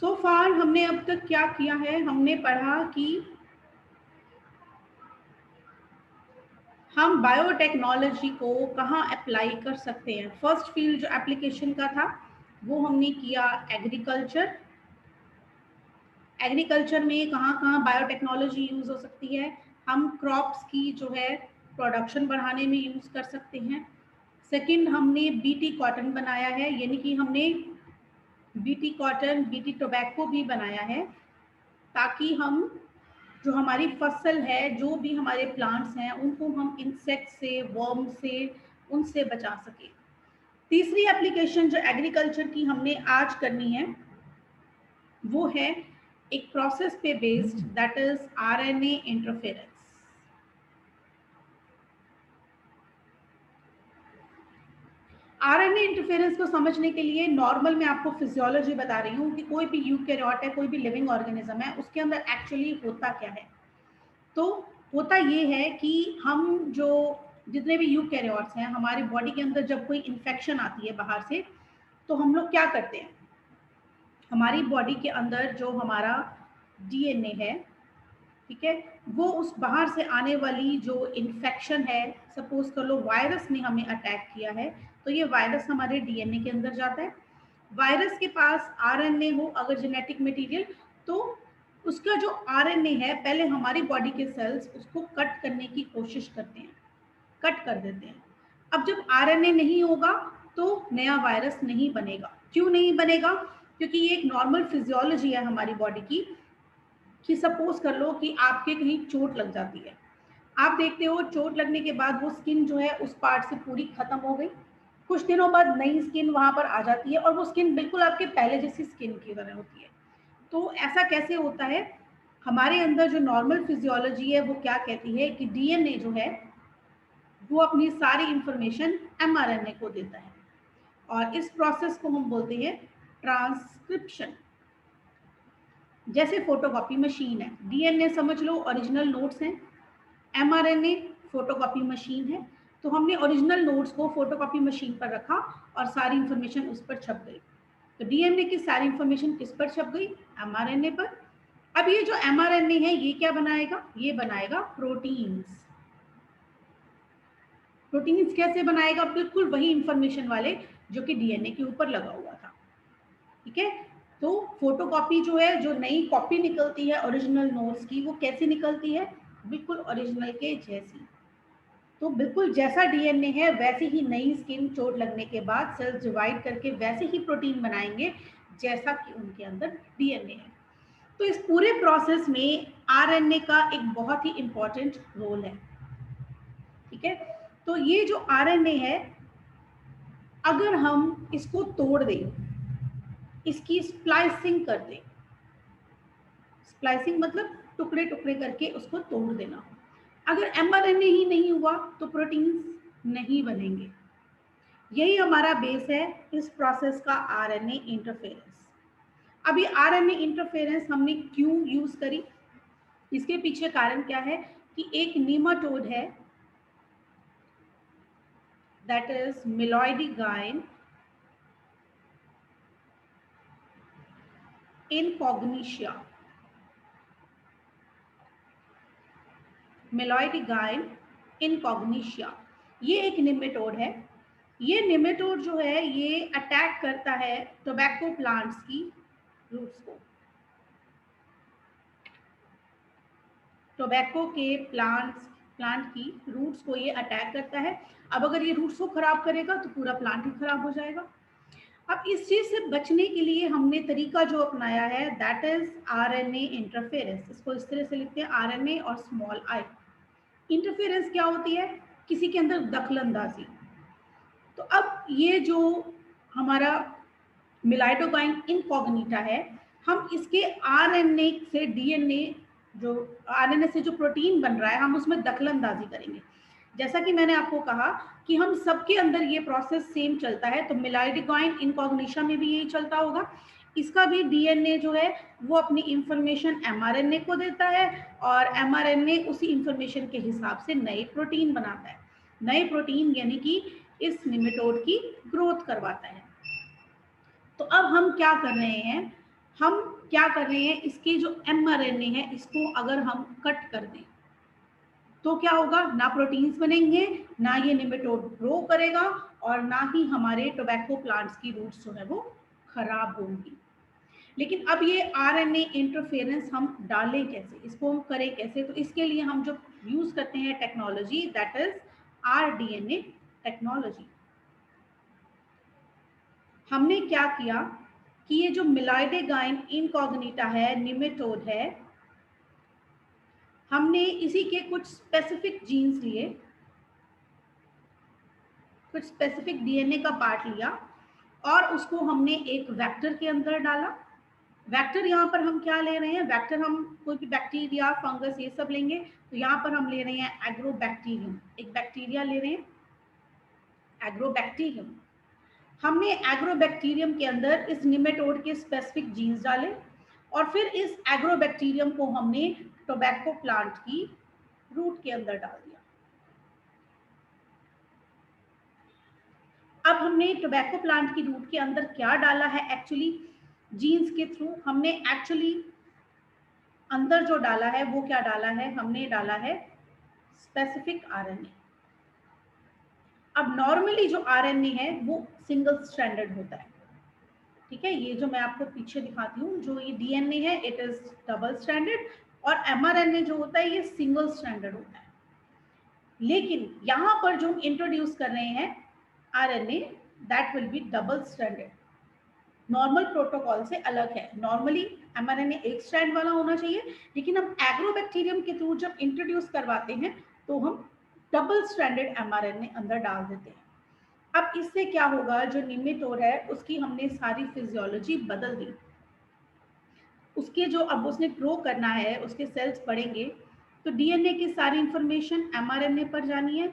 सो फार हमने अब तक क्या किया है, हमने पढ़ा कि हम बायोटेक्नोलॉजी को कहाँ अप्लाई कर सकते हैं। फर्स्ट फील्ड जो एप्लीकेशन का था वो हमने किया एग्रीकल्चर। एग्रीकल्चर में कहाँ कहाँ बायोटेक्नोलॉजी यूज हो सकती है, हम क्रॉप्स की जो है प्रोडक्शन बढ़ाने में यूज कर सकते हैं। सेकंड, हमने बीटी कॉटन बनाया है, यानी कि हमने बीटी कॉटन, बीटी टोबैको भी बनाया है, ताकि हम जो हमारी फसल है, जो भी हमारे प्लांट्स हैं, उनको हम इंसेक्ट से, वर्म से, उनसे बचा सके। तीसरी एप्लीकेशन जो एग्रीकल्चर की हमने आज करनी है वो है एक प्रोसेस पे based, that is RNA interference. RNA interference को समझने के लिए नॉर्मल मैं आपको फिजियोलॉजी बता रही हूँ कि कोई भी यूकैरियोट है, कोई भी लिविंग ऑर्गेनिज्म है, उसके अंदर एक्चुअली होता क्या है। तो होता ये है कि हम जो जितने भी यूकैरियोट्स हैं, हमारी बॉडी के अंदर जब कोई इन्फेक्शन आती है बाहर से, तो हम लोग क्या करते हैं, हमारी बॉडी के अंदर जो हमारा डीएनए है, ठीक है, वो उस बाहर से आने वाली जो इन्फेक्शन है, सपोज कर लो वायरस ने हमें अटैक किया है, तो ये वायरस हमारे डीएनए के अंदर जाता है। वायरस के पास आरएनए हो अगर जेनेटिक मटेरियल, तो उसका जो आरएनए है, पहले हमारी बॉडी के सेल्स उसको कट करने की कोशिश करते हैं, कट कर देते हैं। अब जब आरएनए नहीं होगा तो नया वायरस नहीं बनेगा। क्यों नहीं बनेगा? क्योंकि ये एक नॉर्मल फिजियोलॉजी है हमारी बॉडी की, कि सपोज कर लो कि आपके कहीं चोट लग जाती है, आप देखते हो चोट लगने के बाद वो स्किन जो है उस पार्ट से पूरी खत्म हो गई, कुछ दिनों बाद नई स्किन वहां पर आ जाती है और वो स्किन बिल्कुल आपके पहले जैसी स्किन की तरह होती है। तो ऐसा कैसे होता है? हमारे अंदर जो नॉर्मल फिजियोलॉजी है वो क्या कहती है कि डीएनए जो है वो अपनी सारी इंफॉर्मेशन एमआरएनए को देता है, और इस प्रोसेस को हम बोलते हैं ट्रांसक्रिप्शन। जैसे फोटोकॉपी मशीन है, डीएनए समझ लो ओरिजिनल नोट्स हैं, एमआरएनए फोटोकॉपी मशीन है। तो हमने ओरिजिनल नोट्स को फोटोकॉपी मशीन पर रखा और सारी इंफॉर्मेशन उस पर छप गई। तो डीएनए की सारी इंफॉर्मेशन किस पर छप गई? एमआरएनए पर। अब ये जो एमआरएनए है ये क्या बनाएगा? ये बनाएगा प्रोटीन्स। प्रोटीन्स कैसे बनाएगा? बिल्कुल वही इंफॉर्मेशन वाले जो कि डीएनए के ऊपर लगा हुआ था। ठीक है, तो फोटोकॉपी जो है, जो नई कॉपी निकलती है ओरिजिनल नोट्स की, वो कैसी निकलती है? बिल्कुल ओरिजिनल के जैसी। तो बिल्कुल जैसा डीएनए है वैसे ही नई स्किन चोट लगने के बाद सेल्स डिवाइड करके वैसे ही प्रोटीन बनाएंगे जैसा कि उनके अंदर डीएनए है। तो इस पूरे प्रोसेस में आरएनए का एक बहुत ही इंपॉर्टेंट रोल है। ठीक है, तो ये जो आरएनए है, अगर हम इसको तोड़ दें, इसकी स्प्लाइसिंग कर दें, स्प्लाइसिंग मतलब टुकड़े टुकड़े करके उसको तोड़ देना, अगर एमआरएनए ही नहीं हुआ तो प्रोटीन्स नहीं बनेंगे। यही हमारा बेस है इस प्रोसेस का, आरएनए इंटरफेरेंस। अभी आरएनए इंटरफेरेंस हमने क्यों यूज करी, इसके पीछे कारण क्या है कि एक नीमाटोड है, दैट इज मिलॉइडिगाइन इनकॉग्निशिया। मिलॉइडिगाइन इनकॉग्निशिया ये एक निमेटोड है। ये निमेटोड जो है ये अटैक करता है टोबैको प्लांट्स की रूट्स को, टोबैको के प्लांट की रूट्स को ये अटैक करता है। अब अगर ये रूट्स को खराब करेगा तो पूरा प्लांट ही खराब हो जाएगा। अब इस चीज से बचने के लिए हमने तरीका जो अपनाया है, दैट इज आरएनए इंटरफेरेंस। इसको इस तरह से लिखते हैं, आरएनए और स्मॉल आई। इंटरफेरेंस क्या होती है? किसी के अंदर दखलंदाजी। तो अब ये जो हमारा मिलाइडोकाइन इनकॉग्निटा है, हम इसके आरएनए से डीएनए, जो आरएनए से जो प्रोटीन बन रहा है, हम उसमें दखलंदाजी करेंगे। जैसा कि मैंने आपको कहा कि हम सबके अंदर ये प्रोसेस सेम चलता है, तो मिलाइडोकाइन इनकॉग्निशा में भी यही चलता होगा। इसका भी डीएनए जो है वो अपनी इंफॉर्मेशन एमआरएनए को देता है, और एमआरएनए उसी इंफॉर्मेशन के हिसाब से नए प्रोटीन बनाता है। नए प्रोटीन यानी कि इस निमेटोड की ग्रोथ करवाता है। तो अब हम क्या कर रहे हैं, हम क्या कर रहे हैं, इसके जो mRNA है इसको अगर हम कट कर दें तो क्या होगा, ना प्रोटीन्स बनेंगे, ना ये निमेटोड ग्रो करेगा, और ना ही हमारे टोबैको प्लांट्स की रूट्स जो है वो खराब होंगी। लेकिन अब ये आरएनए इंटरफेरेंस हम डालें कैसे, इसको हम करें कैसे, तो इसके लिए हम जो यूज करते हैं technology, that is rDNA technology. हमने क्या किया कि ये जो मिलाइडेगाइन इनकॉग्निटा है, निमेटोड है, हमने इसी के कुछ स्पेसिफिक जीन्स लिए, कुछ स्पेसिफिक डीएनए का पार्ट लिया और उसको हमने एक वेक्टर के अंदर डाला। वेक्टर यहाँ पर हम क्या ले रहे हैं, वेक्टर हम कोई भी बैक्टीरिया, फंगस ये सब लेंगे, तो यहाँ पर हम ले रहे हैं एग्रोबैक्टीरियम, एक बैक्टीरिया ले रहे हैं एग्रोबैक्टीरियम। हमने एग्रोबैक्टीरियम के अंदर इस निमेटोड के स्पेसिफिक जीन्स डाले और फिर इस एग्रोबैक्टीरियम को हमने टोबैको प्लांट की रूट के अंदर डाल दिया। अब हमने टोबैको प्लांट की रूट के अंदर क्या डाला है, एक्चुअली जीन्स के थ्रू हमने एक्चुअली अंदर जो डाला है वो क्या डाला है, हमने डाला है स्पेसिफिक आरएनए। अब नॉर्मली जो आरएनए है वो सिंगल स्ट्रैंडेड होता है, ठीक है। ये जो मैं आपको पीछे दिखाती हूँ, जो ये डीएनए है इट इज डबल स्ट्रैंडेड, और एमआरएनए जो होता है ये सिंगल स्ट्रैंडेड होता है। लेकिन यहाँ पर जो हम इंट्रोड्यूस कर रहे हैं RNA, that will be double stranded, normal protocol से अलग है। नॉर्मली एमआरएनए एक स्ट्रैंड वाला होना चाहिए, लेकिन हम एग्रोबैक्टीरियम के थ्रू जब इंट्रोड्यूस करवाते हैं तो हम डबल स्ट्रैंडेड एमआरएनए अंदर डाल देते हैं। अब इससे क्या होगा, जो निमेटोड है उसकी हमने सारी फिजियोलॉजी बदल दी। उसके जो अब उसने ग्रो करना है, उसके सेल्स बढ़ेंगे, तो डीएनए की सारी इंफॉर्मेशन एमआरएनए पर जानी है,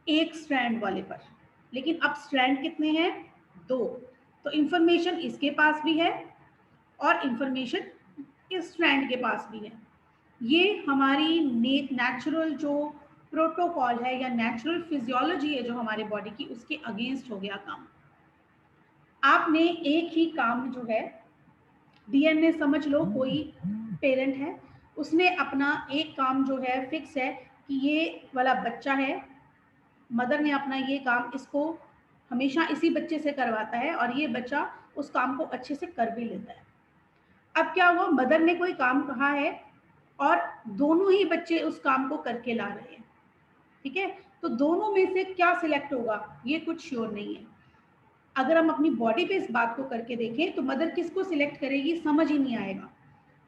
एक स्ट्रैंड वाले पर। लेकिन अब स्ट्रैंड कितने हैं, 2, तो इंफॉर्मेशन इसके पास भी है और इंफॉर्मेशन इस स्ट्रैंड के पास भी है। ये हमारी नेचुरल जो प्रोटोकॉल है या नेचुरल फिजियोलॉजी है जो हमारे बॉडी की, उसके अगेंस्ट हो गया काम। आपने एक ही काम जो है, डीएनए समझ लो कोई पेरेंट है, उसने अपना एक काम जो है फिक्स है कि ये वाला बच्चा है, मदर ने अपना ये काम इसको हमेशा इसी बच्चे से करवाता है और ये बच्चा उस काम को अच्छे से कर भी लेता है। अब क्या हुआ, मदर ने कोई काम कहा है और दोनों ही बच्चे उस काम को करके ला रहे हैं, ठीक है। तो दोनों में से क्या सिलेक्ट होगा ये कुछ श्योर नहीं है। अगर हम अपनी बॉडी पे इस बात को करके देखें तो मदर किसको सिलेक्ट करेगी समझ ही नहीं आएगा।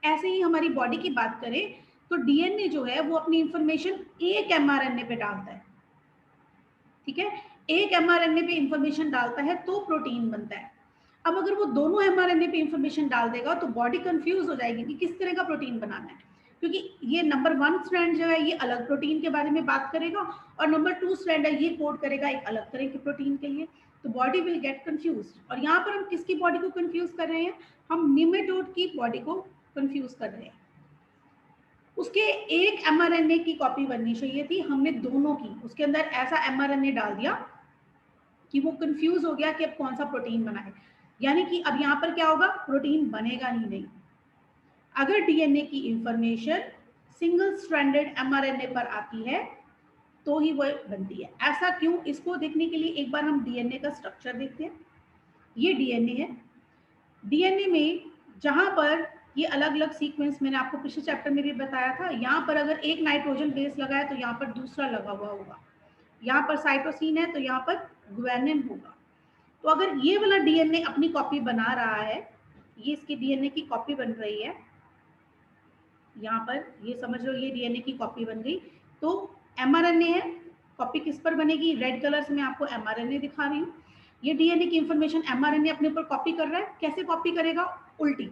ऐसे ही हमारी बॉडी की बात करें तो डीएनए जो है वो अपनी इंफॉर्मेशन एक एमआरएनए पे डालता है, ठीक है। एक एमआरएनए पे इंफॉर्मेशन डालता है तो प्रोटीन बनता है। अब अगर वो दोनों एमआरएनए पे इंफॉर्मेशन डाल देगा तो बॉडी कंफ्यूज हो जाएगी कि किस तरह का प्रोटीन बनाना है, क्योंकि ये नंबर 1 स्ट्रैंड जो है ये अलग प्रोटीन के बारे में बात करेगा और नंबर 2 स्ट्रैंड है ये कोड करेगा एक अलग तरह के प्रोटीन के लिए, तो बॉडी विल गेट कंफ्यूज्ड। और यहाँ पर हम किसकी बॉडी को कंफ्यूज कर रहे हैं, हम निमेटोड की बॉडी को कंफ्यूज कर रहे हैं। उसके एक एमआरएनए की कॉपी बननी चाहिए थी, हमने दोनों की, उसके अंदर ऐसा एमआरएनए डाल दिया कि वो कंफ्यूज हो गया कि अब कौन सा प्रोटीन बना है। यानी कि अब यहाँ पर क्या होगा, प्रोटीन बनेगा ही नहीं। अगर डीएनए की इंफॉर्मेशन सिंगल स्ट्रैंडेड एमआरएनए पर आती है तो ही वो बनती है। ऐसा क्यों, इसको देखने के लिए एक बार हम डीएनए का स्ट्रक्चर देखते हैं। ये डीएनए है, डीएनए में जहां पर ये अलग अलग सीक्वेंस, मैंने आपको पिछले चैप्टर में भी बताया था, यहाँ पर अगर एक नाइट्रोजन बेस लगा है तो यहाँ पर दूसरा लगा हुआ होगा, यहाँ पर साइटोसिन है तो यहाँ पर ग्वानिन होगा। तो अगर ये वाला डीएनए अपनी कॉपी बना रहा है, ये इसकी डीएनए की कॉपी बन रही है, यहाँ पर ये समझ लो ये डीएनए की कॉपी बन गई, तो एमआरएनए है, कॉपी किस पर बनेगी, रेड कलर से मैं आपको एमआरएनए दिखा रही हूँ। ये डीएनए की इंफॉर्मेशन एमआरएनए अपने ऊपर कॉपी कर रहा है, कैसे कॉपी करेगा, उल्टी।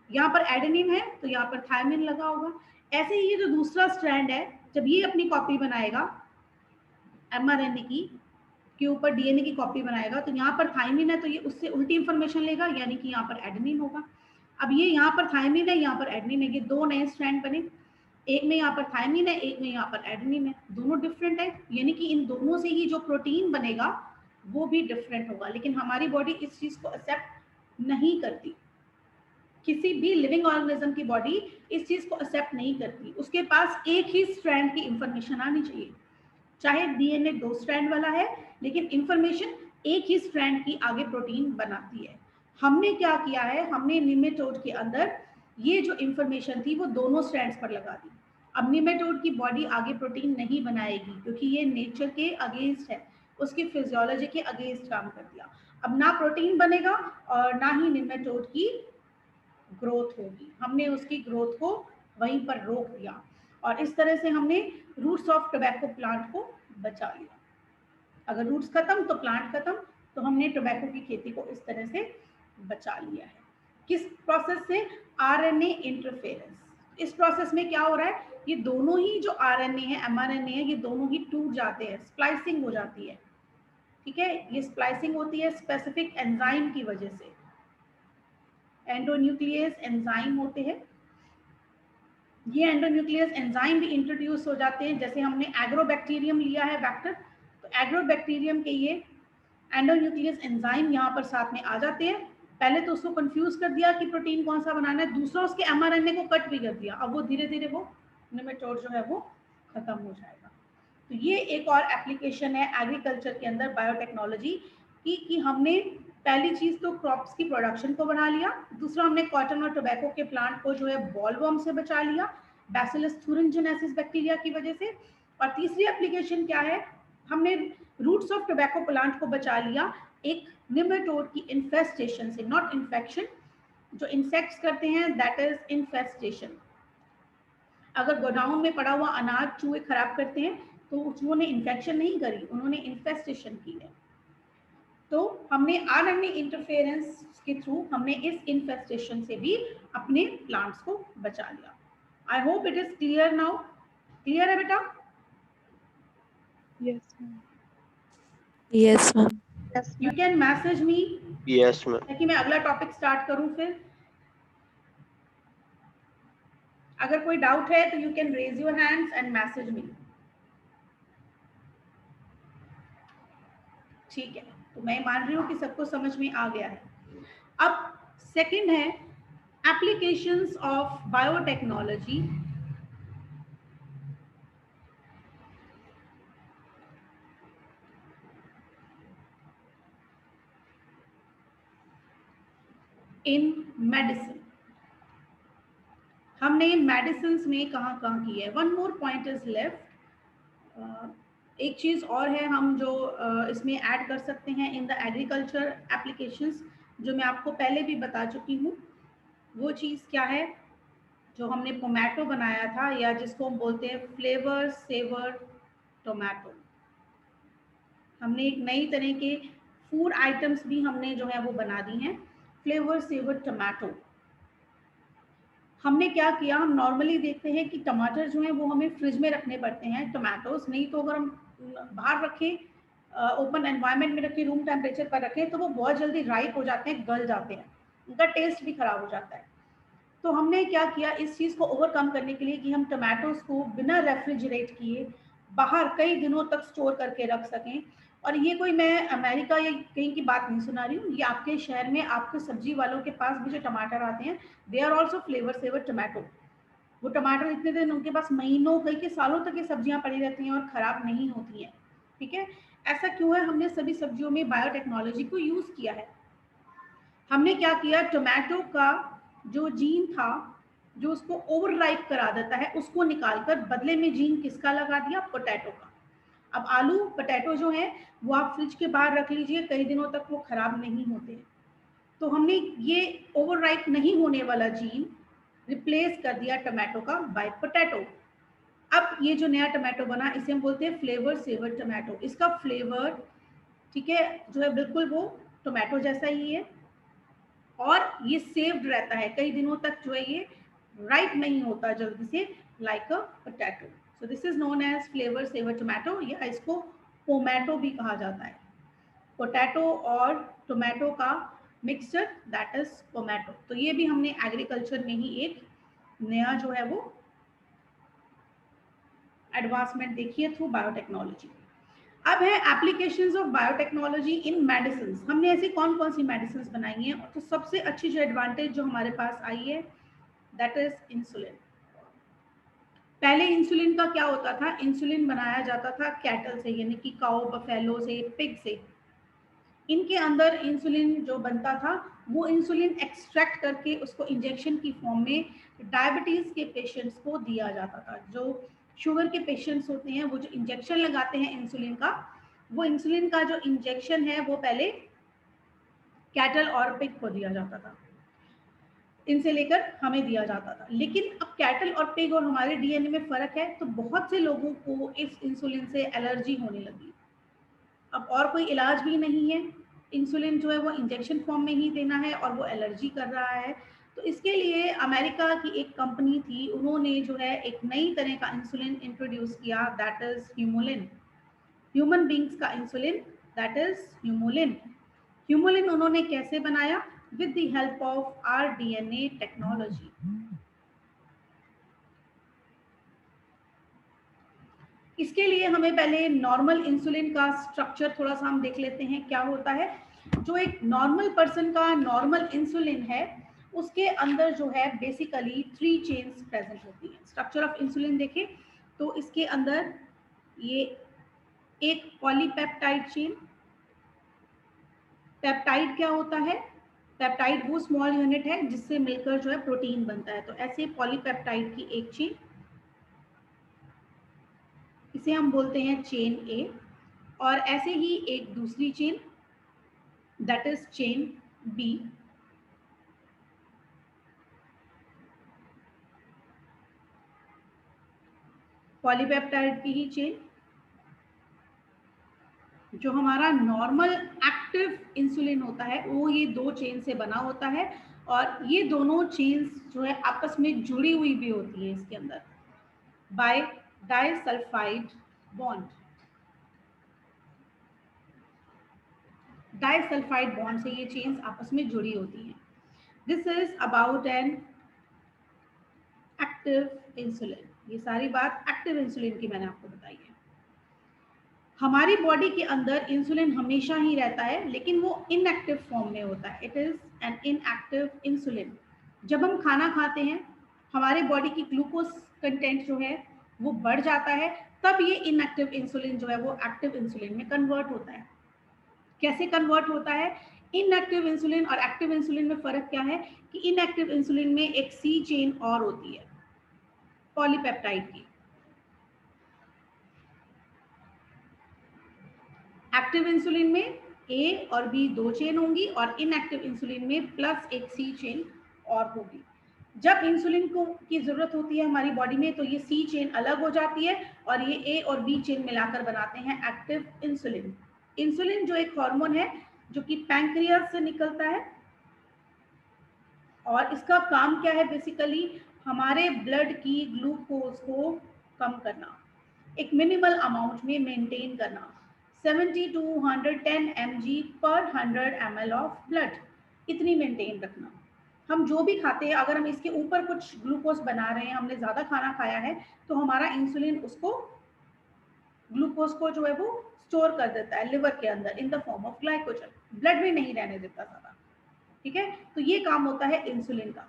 यहाँ पर एडेनिन है तो यहाँ पर थायमिन लगा होगा। ऐसे ही ये जो दूसरा स्ट्रैंड है, जब ये अपनी कॉपी बनाएगा एमआरएनए की के ऊपर डीएनए की कॉपी बनाएगा तो यहाँ पर थायमिन है तो ये उससे उल्टी इंफॉर्मेशन लेगा, यानी कि यहाँ पर एडेनिन होगा। अब ये यहाँ पर थायमिन है, यहाँ पर एडेनिन है, ये दो नए स्ट्रैंड बने, एक में यहाँ पर थायमिन है, एक में यहाँ पर एडेनिन है, दोनों डिफरेंट है, यानी कि इन दोनों से ही जो प्रोटीन बनेगा वो भी डिफरेंट होगा। लेकिन हमारी बॉडी इस चीज को एक्सेप्ट नहीं करती। किसी भी लिविंग ऑर्गेनिज्म की बॉडी इस चीज को एक्सेप्ट नहीं करती। उसके पास एक ही स्ट्रैंड की इंफॉर्मेशन आनी चाहिए, चाहे डीएनए 2 स्ट्रैंड वाला है, लेकिन इंफॉर्मेशन एक ही स्ट्रैंड की आगे प्रोटीन बनाती है। हमने क्या किया है, हमने निमेटोड के अंदर ये जो इंफॉर्मेशन थी वो दोनों स्ट्रैंड्स पर लगा दी। अब निमेटोड की बॉडी आगे प्रोटीन नहीं बनाएगी क्योंकि ये नेचर के अगेंस्ट है, उसकी फिजियोलॉजी के अगेंस्ट काम कर दिया। अब ना प्रोटीन बनेगा और ना ही निमेटोड की ग्रोथ होगी। हमने उसकी ग्रोथ को वहीं पर रोक दिया और इस तरह से हमने रूट्स ऑफ टोबैको प्लांट को बचा लिया। अगर रूट्स खत्म तो प्लांट खत्म, तो हमने टोबैको की खेती को इस तरह से बचा लिया है। किस प्रोसेस से? RNA interference. इस प्रोसेस में क्या हो रहा है, ये दोनों ही जो आरएनए है, एमआरएनए है, ये दोनों ही टूट जाते हैं, स्प्लाइसिंग हो जाती है। ठीक है, ये स्प्लाइसिंग होती है स्पेसिफिक एंजाइम की वजह से। एंडोन्यूक्लियस एंजाइम होते हैं, ये एंडोन्यूक्लियस एंजाइम भी इंट्रोड्यूस हो जाते हैं। जैसे हमने एग्रोबैक्टीरियम लिया है वेक्टर, तो एग्रोबैक्टीरियम के ये एंडोन्यूक्लियस एंजाइम यहाँ पर साथ में आ जाते हैं। पहले तो उसको कंफ्यूज कर दिया कि प्रोटीन कौन सा बनाना है, दूसरा उसके एमआरएनए को कट भी कर दिया। अब वो धीरे धीरे वो निमेटोड जो है वो खत्म हो जाएगा। तो ये एक और एप्लीकेशन है एग्रीकल्चर के अंदर बायोटेक्नोलॉजी की, कि हमने पहली चीज तो क्रॉप्स की प्रोडक्शन को बढ़ा लिया, दूसरा हमने कॉटन और टोबैको के प्लांट को जो है बॉलवर्म से बचा लिया, बैसिलस thuringiensis बैक्टीरिया की वजह से। और तीसरी एप्लीकेशन क्या है, हमने रूट्स ऑफ टोबैको प्लांट को बचा लिया एक निमेटोड की इन्फेस्टेशन से, नॉट इन्फेक्शन। जो इंसेक्ट्स करते हैं दैट इज इन्फेस्टेशन। अगर गोडाउन में पड़ा हुआ अनाज चूहे खराब करते हैं तो चूहों ने इन्फेक्शन नहीं करी, उन्होंने इन्फेस्टेशन की है। तो हमने आरएनए इंटरफेरेंस के थ्रू हमने इस इन्फेस्टेशन से भी अपने प्लांट्स को बचा लिया। I hope it is clear now. Clear है बेटा? Yes, ma'am. Yes, ma'am. You can message me yes ma'am. ताकि मैं अगला टॉपिक स्टार्ट करूं। फिर अगर कोई डाउट है तो you can raise your hands and message me. ठीक है, तो मैं मान रही हूँ कि सबको समझ में आ गया है। अब सेकंड है applications of biotechnology in medicine. हमने मेडिसिन में कहाँ कहाँ की है। One more point is left. एक चीज और है हम जो इसमें ऐड कर सकते हैं इन द एग्रीकल्चर एप्लीकेशंस, जो मैं आपको पहले भी बता चुकी हूँ। वो चीज क्या है, जो हमने टोमेटो बनाया था, या जिसको हम बोलते हैं फ्लेवर सेवर टोमेटो। हमने एक नई तरह के फूड आइटम्स भी हमने जो है वो बना दी हैं, फ्लेवर सेवर टोमेटो। हमने क्या किया, हम नॉर्मली देखते हैं कि टमाटर जो हैं वो हमें फ्रिज में रखने पड़ते हैं, टोमेटोज। नहीं तो अगर हम बाहर रखें, ओपन एनवायरनमेंट में रखें, रूम टेम्परेचर पर रखें, तो वो बहुत जल्दी राइप हो जाते हैं, गल जाते हैं, उनका टेस्ट भी खराब हो जाता है। तो हमने क्या किया इस चीज़ को ओवरकम करने के लिए कि हम टमाटोज को बिना रेफ्रिजरेट किए बाहर कई दिनों तक स्टोर करके रख सकें। और ये कोई मैं अमेरिका या कहीं की बात नहीं सुना रही हूँ, ये आपके शहर में आपके सब्जी वालों के पास भी जो टमाटर आते हैं, they are also Flavr Savr tomato. वो टमाटर इतने दिन उनके पास महीनों कई के सालों तक ये सब्जियां पड़ी रहती हैं और खराब नहीं होती हैं। ठीक है, ऐसा क्यों है? हमने सभी सब्जियों में बायोटेक्नोलॉजी को यूज किया है। हमने क्या किया, टोमेटो का जो जीन था जो उसको ओवरराइप करा देता है, उसको निकालकर बदले में जीन किसका लगा दिया, पोटैटो का। अब आलू पोटैटो जो है वो आप फ्रिज के बाहर रख लीजिए, कई दिनों तक वो खराब नहीं होते। तो हमने ये ओवरराइप नहीं होने वाला जीन रिप्लेस कर दिया टोमेटो का बाय पोटैटो। अब ये जो नया टोमेटो बना इसे हम बोलते हैं फ्लेवर सेवर टोमेटो। इसका फ्लेवर, ठीक है, जो है बिल्कुल वो टोमेटो जैसा ही है और ये सेव्ड रहता है कई दिनों तक, जो है ये राइप नहीं होता जल्दी से, like a potato. So this is known as Flavr Savr tomato, या इसको पोमैटो भी कहा जाता है। पोटैटो और टोमेटो का मिक्सचर, दैट इज पोमैटो। तो ये भी हमने एग्रीकल्चर में ही एक नया जो है वो एडवांसमेंट देखी है थ्रू बायोटेक्नोलॉजी। अब है applications of biotechnology in medicine. हमने ऐसी कौन कौन सी मेडिसिन बनाई हैं, तो सबसे अच्छी जो एडवांटेज जो हमारे पास आई है दैट इज इंसुलिन। पहले इंसुलिन का क्या होता था, इंसुलिन बनाया जाता था कैटल से, यानी कि काऊ, बफेलो से, पिग से। इनके अंदर इंसुलिन जो बनता था वो इंसुलिन एक्सट्रैक्ट करके उसको इंजेक्शन की फॉर्म में डायबिटीज के पेशेंट्स को दिया जाता था। जो शुगर के पेशेंट्स होते हैं वो जो इंजेक्शन लगाते हैं इंसुलिन का, वो इंसुलिन का जो इंजेक्शन है वो पहले कैटल और पिग को दिया जाता था, इनसे लेकर हमें दिया जाता था। लेकिन अब कैटल और पिग और हमारे डीएनए में फर्क है, तो बहुत से लोगों को इस इंसुलिन से एलर्जी होने लगी। अब और कोई इलाज भी नहीं है, इंसुलिन जो है वो इंजेक्शन फॉर्म में ही देना है और वो एलर्जी कर रहा है। तो इसके लिए अमेरिका की एक कंपनी थी, उन्होंने जो है एक नई तरह का इंसुलिन इंट्रोड्यूस किया, दैट इज ह्यूमोलिन। ह्यूमन बींग्स का इंसुलिन, दैट इज ह्यूमोलिन। ह्यूमोलिन उन्होंने कैसे बनाया, with the help of rDNA technology. इसके लिए हमें पहले नॉर्मल इंसुलिन का स्ट्रक्चर थोड़ा सा हम देख लेते हैं क्या होता है। जो एक नॉर्मल पर्सन का नॉर्मल इंसुलिन है उसके अंदर जो है बेसिकली 3 चेन्स प्रेजेंट होती हैं। स्ट्रक्चर ऑफ इंसुलिन देखें तो इसके अंदर ये एक पॉलीपेप्टाइड चेन। पेप्टाइड क्या होता है, पेप्टाइड वो स्मॉल यूनिट है जिससे मिलकर जो है प्रोटीन बनता है। तो ऐसे पॉलीपेप्टाइड की एक चेन, इसे हम बोलते हैं चेन ए। और ऐसे ही एक दूसरी chain, that is chain B. Polypeptide की ही चेन। जो हमारा नॉर्मल एक्टिव इंसुलिन होता है वो ये 2 चेन से बना होता है, और ये दोनों चेन्स जो है आपस में जुड़ी हुई भी होती हैं इसके अंदर by disulphide bond. Disulphide bond से ये चेन्स आपस में जुड़ी होती हैं। This is about an active insulin. ये सारी बात एक्टिव इंसुलिन की मैंने आपको बताई है। हमारी बॉडी के अंदर इंसुलिन हमेशा ही रहता है, लेकिन वो इनएक्टिव फॉर्म में होता है। It is an inactive insulin. जब हम खाना खाते हैं हमारे बॉडी की ग्लूकोज कंटेंट जो है वो बढ़ जाता है, तब ये इनएक्टिव इंसुलिन जो है वो एक्टिव इंसुलिन में कन्वर्ट होता है। कैसे कन्वर्ट होता है, इनएक्टिव इंसुलिन और एक्टिव इंसुलिन में फर्क क्या है कि इनएक्टिव इंसुलिन में एक सी चेन और होती है पॉलीपेप्टाइड की। एक्टिव इंसुलिन में ए और बी 2 चेन होंगी और इनएक्टिव इंसुलिन में प्लस एक सी चेन और होगी। जब इंसुलिन को की जरूरत होती है हमारी बॉडी में तो ये सी चेन अलग हो जाती है और ये ए और बी चेन मिलाकर बनाते हैं एक्टिव इंसुलिन। इंसुलिन जो एक हार्मोन है जो कि पैंक्रियास से निकलता है, और इसका काम क्या है, बेसिकली हमारे ब्लड की ग्लूकोज को कम करना, एक मिनिमल अमाउंट में मेंटेन करना। 70 to 110 mg पर 100 ml ऑफ ब्लड, इतनी मेंटेन रखना। हम जो भी खाते हैं अगर हम इसके ऊपर कुछ ग्लूकोज बना रहे हैं, हमने ज़्यादा खाना खाया है, तो हमारा इंसुलिन उसको ग्लूकोज को जो है वो स्टोर कर देता है लिवर के अंदर in the form of glycogen, blood में नहीं रहने देता ज़्यादा। ठीक है, तो ये काम होता है इंसुलिन का।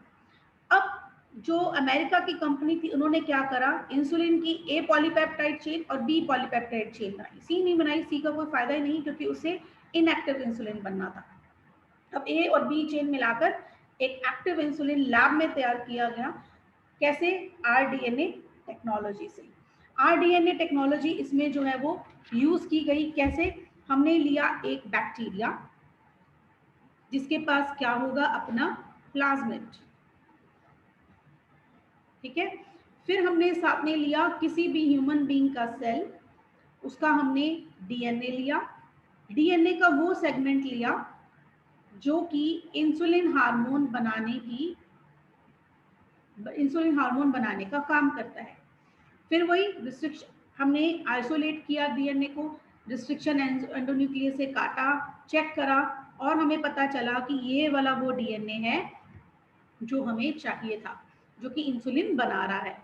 अब जो अमेरिका की कंपनी थी उन्होंने क्या करा, इंसुलिन की ए पॉलीपेप्टाइड चेन और बी पॉलीपेप्टाइड चेन बनाई। सी नहीं बनाई, सी का कोई फायदा ही नहीं क्योंकि उसे इनएक्टिव इंसुलिन बनना था। अब ए और बी चेन मिलाकर एक एक्टिव इंसुलिन लैब में तैयार किया गया। कैसे, आरडीएनए टेक्नोलॉजी से। आरडीएनए टेक्नोलॉजी इसमें जो है वो यूज की गई। कैसे, हमने लिया एक बैक्टीरिया जिसके पास क्या होगा, अपना प्लाज्मिड। ठीक है, फिर हमने साथ में लिया किसी भी ह्यूमन बीइंग का सेल, उसका हमने डीएनए लिया। डीएनए का वो सेगमेंट लिया जो कि इंसुलिन हार्मोन बनाने का काम करता है। फिर वही रिस्ट्रिक्शन, हमने आइसोलेट किया डीएनए को, रिस्ट्रिक्शन एंडोन्यूक्लियस से काटा, चेक करा, और हमें पता चला कि ये वाला वो डीएनए है जो हमें चाहिए था, जो कि इंसुलिन बना रहा है।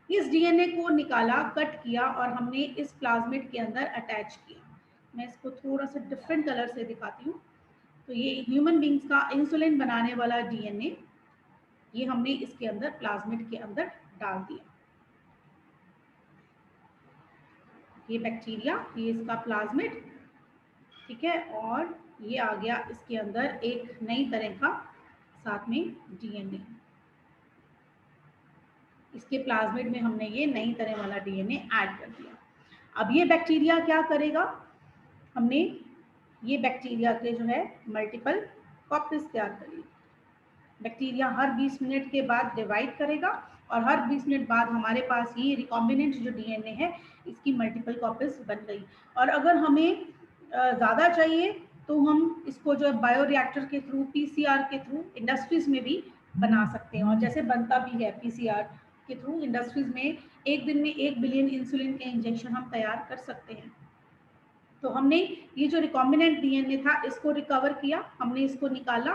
इस डीएनए को निकाला, कट किया और हमने इस प्लाज्मिड के अंदर अटैच किया। मैं इसको थोड़ा सा डिफरेंट कलर से दिखाती हूँ। तो ये ह्यूमन बींग्स का इंसुलिन बनाने वाला डीएनए, ये हमने इसके अंदर प्लाज्मिड के अंदर डाल दिया। ये बैक्टीरिया, ये इसका प्लाज्मिड, ठीक है, और ये आ गया इसके अंदर एक नई तरह का साथ में डीएनए। इसके प्लाज्मिड में हमने ये नई तरह वाला डीएनए ऐड कर दिया। अब ये बैक्टीरिया क्या करेगा, हमने ये बैक्टीरिया के जो है मल्टीपल कॉपीज तैयार करी। बैक्टीरिया हर 20 मिनट के बाद डिवाइड करेगा और हर 20 मिनट बाद हमारे पास ये रिकॉम्बिनेंट जो डीएनए है इसकी मल्टीपल कॉपीज बन गई। और अगर हमें ज़्यादा चाहिए तो हम इसको जो है बायोरिएक्टर के थ्रू, पीसीआर के थ्रू इंडस्ट्रीज में भी बना सकते हैं। और जैसे बनता भी है पीसीआर के थ्रू इंडस्ट्रीज में, एक दिन में 1 बिलियन इंसुलिन के इंजेक्शन हम तैयार कर सकते हैं। तो हमने ये जो रिकॉम्बिनेंट डीएनए था इसको रिकवर किया, हमने इसको निकाला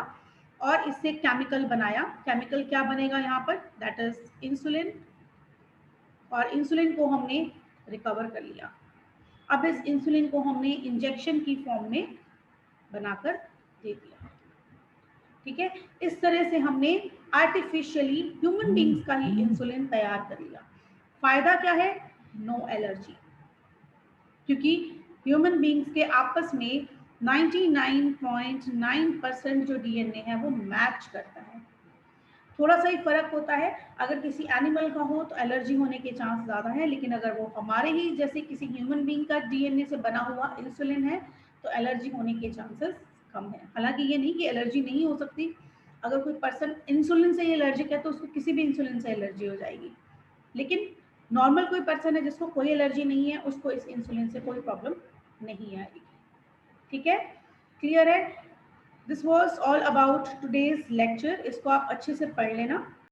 और इससे केमिकल बनाया। केमिकल क्या बनेगा यहाँ पर, दैट इज इंसुलिन। और इंसुलिन को हमने रिकवर कर लिया। अब इस इंसुलिन को हमने इंजेक्शन की फॉर्म में बनाकर दे दिया, ठीक है। इस तरह से हमने आर्टिफिशियली ह्यूमन बींग्स का ही इंसुलिन तैयार कर लिया। फायदा क्या है, नो एलर्जी, क्योंकि ह्यूमन बींग्स के आपस में 99.9% जो डीएनए है वो मैच करता है। थोड़ा सा ही फर्क होता है, अगर किसी एनिमल का हो तो एलर्जी होने के चांस ज़्यादा है, लेकिन अगर वो हमारे ही जैसे किसी ह्यूमन बींग का डीएनए से बना हुआ इंसुलिन है तो एलर्जी होने के चांसेस कम है। हालांकि ये नहीं कि एलर्जी नहीं हो सकती, अगर कोई पर्सन इंसुलिन से एलर्जिक है तो उसको किसी भी इंसुलिन से एलर्जी हो जाएगी, लेकिन नॉर्मल कोई पर्सन है जिसको कोई एलर्जी नहीं है उसको इस इंसुलिन से कोई प्रॉब्लम नहीं आएगी, ठीक है। क्लियर है? This was all about today's lecture. इसको आप अच्छे से पढ़ लेना।